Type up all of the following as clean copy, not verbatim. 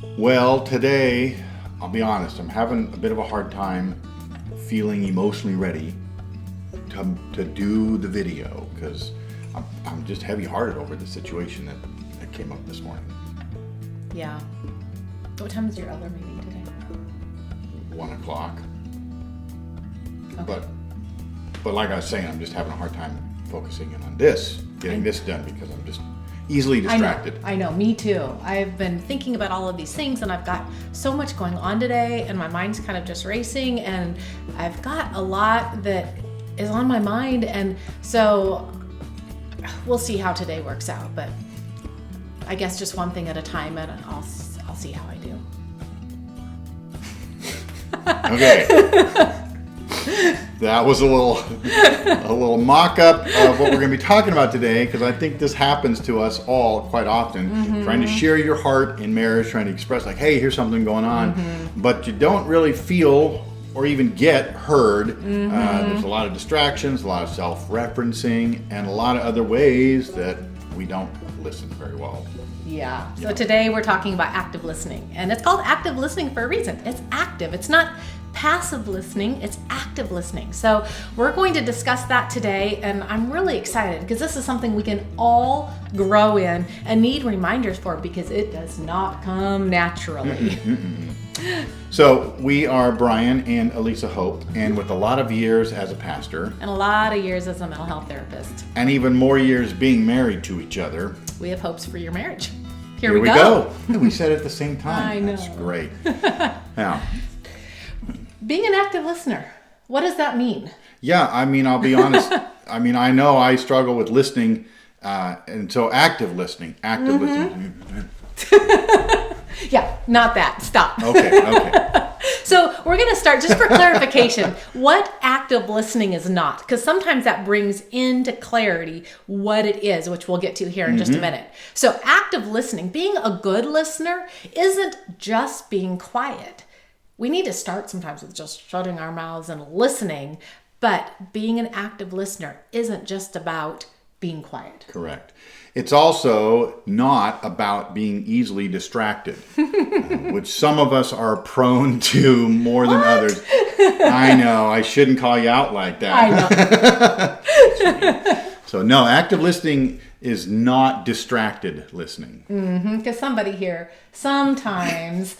Well, today, I'll be honest, I'm having a bit of a hard time feeling emotionally ready to do the video because I'm just heavy-hearted over the situation that came up this morning. Yeah. What time is your other meeting today? 1 o'clock. Okay. But like I was saying, I'm just having a hard time focusing in on this, getting this done because I'm just easily distracted. I know, me too. I've been thinking about all of these things and I've got so much going on today and my mind's kind of just racing and I've got a lot that is on my mind, and so we'll see how today works out, but I guess just one thing at a time and I'll see how I do. Okay. That was a little mock-up of what we're going to be talking about today, because I think this happens to us all quite often. Trying to share your heart in marriage, trying to express like, hey, here's something going on, but you don't really feel or even get heard. There's a lot of distractions, a lot of self-referencing, and a lot of other ways that we don't listen very well. Yeah. So today we're talking about active listening, and it's called active listening for a reason. It's active. It's not passive listening, it's active listening. So we're going to discuss that today, and I'm really excited because this is something we can all grow in and need reminders for, because it does not come naturally. So we are Brian and Elisa Hope, and with a lot of years as a pastor And a lot of years as a mental health therapist, and even more years being married to each other, we have hopes for your marriage. here we go. We said it at the same time. I know. That's great. Now, Being an active listener, what does that mean? yeah, I mean, I'll be honest. I mean, I know I struggle with listening, and so active listening. Yeah, not that. Stop. Okay. So we're going to start, just for clarification, what active listening is not, because sometimes that brings into clarity what it is, which we'll get to here in just a minute. So active listening, being a good listener, isn't just being quiet. We need to start sometimes with just shutting our mouths and listening, but being an active listener isn't just about being quiet. Correct. It's also not about being easily distracted, which some of us are prone to more than others. I know, I shouldn't call you out like that. I know. So no, active listening is not distracted listening. Because somebody here sometimes,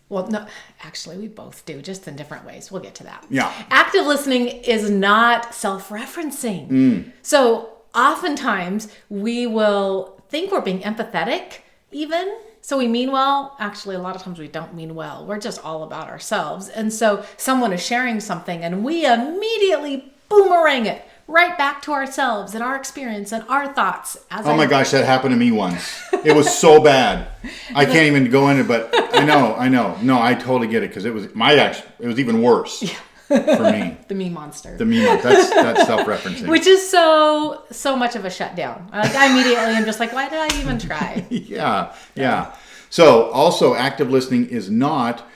well, no, actually we both do, just in different ways. We'll get to that. Yeah. Active listening is not self-referencing. So oftentimes we will think we're being empathetic even. So we mean well. Actually, a lot of times we don't mean well. We're just all about ourselves. And so someone is sharing something and we immediately boomerang it right back to ourselves and our experience and our thoughts. Oh my gosh, that happened to me once. It was so bad. I can't even go into it, but I know. No, I totally get it, because it was it was even worse for me. The me monster. That's self-referencing. Which is so much of a shutdown. Like, I immediately am just like, why did I even try? Yeah. So also active listening is not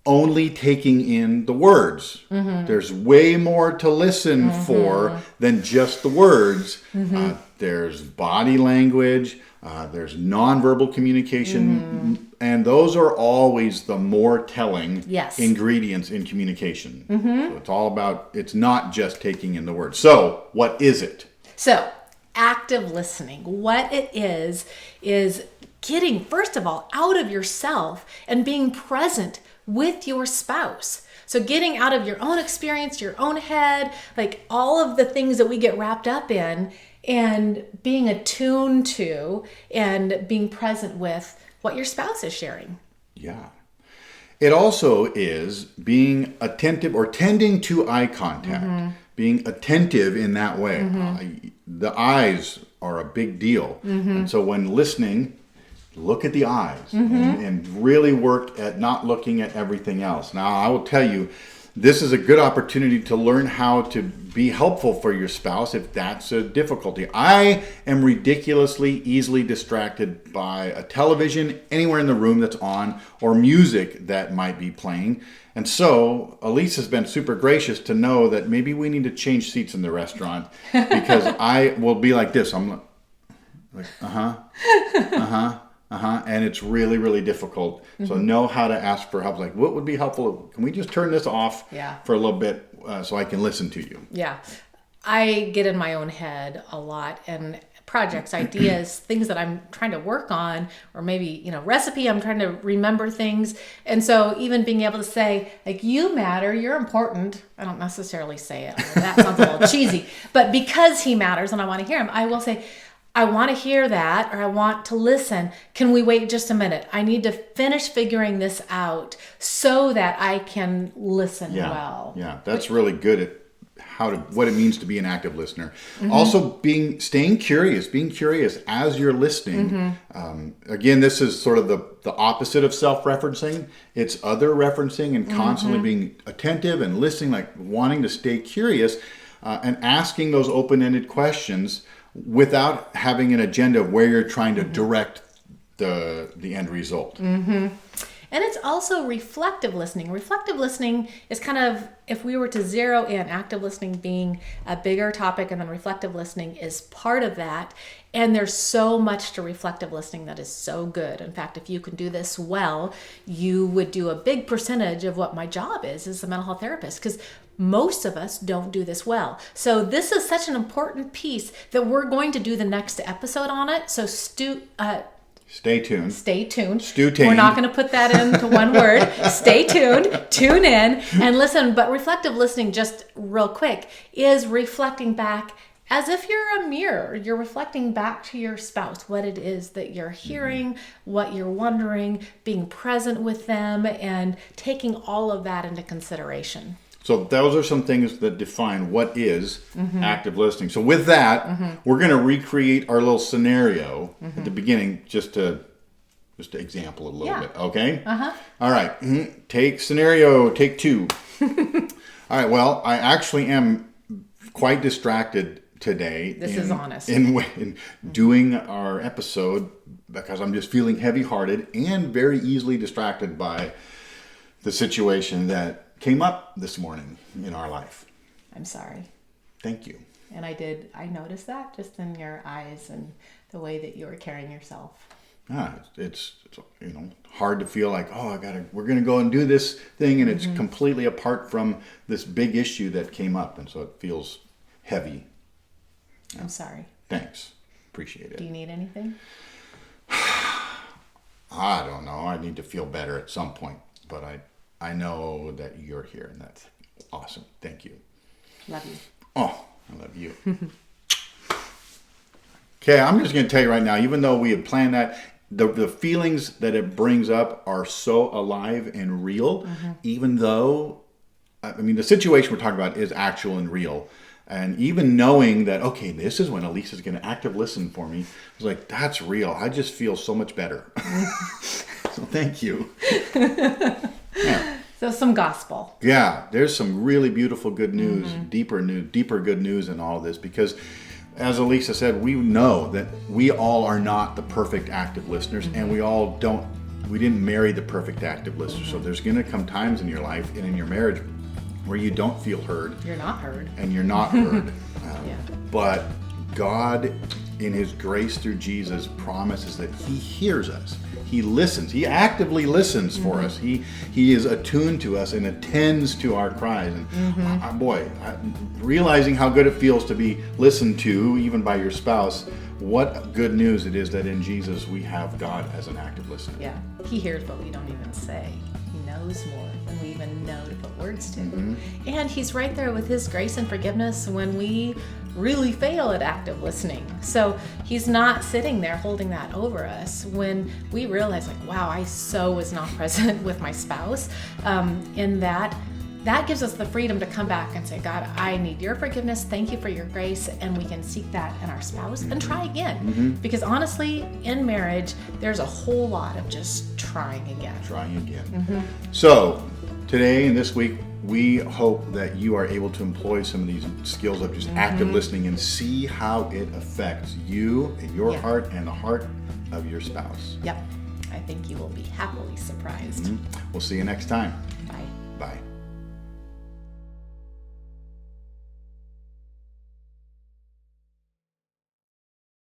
only taking in the words. There's way more to listen for than just the words. There's body language, there's nonverbal communication, and those are always the more telling ingredients in communication. So it's all about, it's not just taking in the words. So what is it? So active listening, what it is getting, first of all, out of yourself and being present with your spouse. So getting out of your own experience, your own head, like all of the things that we get wrapped up in, and being attuned to and being present with what your spouse is sharing. Yeah. It also is being attentive or tending to eye contact, being attentive in that way. The eyes are a big deal. And so when listening, look at the eyes and really work at not looking at everything else. Now, I will tell you, this is a good opportunity to learn how to be helpful for your spouse if that's a difficulty. I am ridiculously easily distracted by a television anywhere in the room that's on, or music that might be playing. And so Elise has been super gracious to know that maybe we need to change seats in the restaurant, because I will be like this. I'm like, And it's really, really difficult. So know how to ask for help. Like, what would be helpful? Can we just turn this off for a little bit so I can listen to you? Yeah. I get in my own head a lot, and projects, ideas, things that I'm trying to work on, or maybe, recipe, I'm trying to remember things. And so even being able to say, like, you matter, you're important. I don't necessarily say it. That sounds a little cheesy, but because he matters and I want to hear him, I will say, I want to hear that, or I want to listen. Can we wait just a minute? I need to finish figuring this out so that I can listen well. Yeah, that's really good at what it means to be an active listener. Also, staying curious, being curious as you're listening. Again, this is sort of the opposite of self-referencing. It's other referencing and constantly being attentive and listening, like wanting to stay curious and asking those open-ended questions without having an agenda of where you're trying to direct the end result. And it's also reflective listening. Reflective listening is kind of, if we were to zero in, active listening being a bigger topic, and then reflective listening is part of that. And there's so much to reflective listening that is so good. In fact, if you can do this well, you would do a big percentage of what my job is as a mental health therapist, because most of us don't do this well. So this is such an important piece that we're going to do the next episode on it. So Stay tuned. Stay tuned. Stew-tained. We're not going to put that into one word. Stay tuned. Tune in and listen. But reflective listening, just real quick, is reflecting back as if you're a mirror. You're reflecting back to your spouse what it is that you're hearing, what you're wondering, being present with them, and taking all of that into consideration. So those are some things that define what is active listening. So with that, we're going to recreate our little scenario at the beginning, just to example a little bit. Okay. All right. Take 2. All right. Well, I actually am quite distracted today. This is honest. In doing our episode, because I'm just feeling heavy-hearted and very easily distracted by the situation that came up this morning in our life. I'm sorry. Thank you. And I noticed that just in your eyes and the way that you were carrying yourself. It's hard to feel like, we're going to go and do this thing, and it's completely apart from this big issue that came up, and so it feels heavy. I'm sorry. Thanks. Appreciate it. Do you need anything? I don't know. I need to feel better at some point, but I know that you're here, and that's awesome. Thank you. Love you. Oh, I love you. Okay, I'm just going to tell you right now, even though we had planned that, the feelings that it brings up are so alive and real, even though, the situation we're talking about is actual and real. And even knowing that, okay, this is when Elisa's going to active listen for me, I was like, that's real. I just feel so much better. So thank you. Yeah. So some gospel. Yeah, there's some really beautiful good news, deeper good news in all this, because as Elisa said, we know that we all are not the perfect active listeners, and we didn't marry the perfect active listener. So there's going to come times in your life and in your marriage where you don't feel heard. You're not heard. And you're not heard. Yeah. But God, in his grace through Jesus, promises that he hears us. He listens. He actively listens for us. He is attuned to us and attends to our cries. And realizing how good it feels to be listened to, even by your spouse, what good news it is that in Jesus we have God as an active listener. Yeah. He hears what we don't even say. He knows more than we even know to put words to. And he's right there with his grace and forgiveness when we really fail at active listening. So he's not sitting there holding that over us when we realize, like, wow, I so was not present with my spouse. In that gives us the freedom to come back and say, God, I need your forgiveness. Thank you for your grace. And we can seek that in our spouse and try again. Because honestly, in marriage, there's a whole lot of just trying again. So today and this week, we hope that you are able to employ some of these skills of just active listening and see how it affects you and your heart and the heart of your spouse. Yep. I think you will be happily surprised. We'll see you next time. Bye. Bye.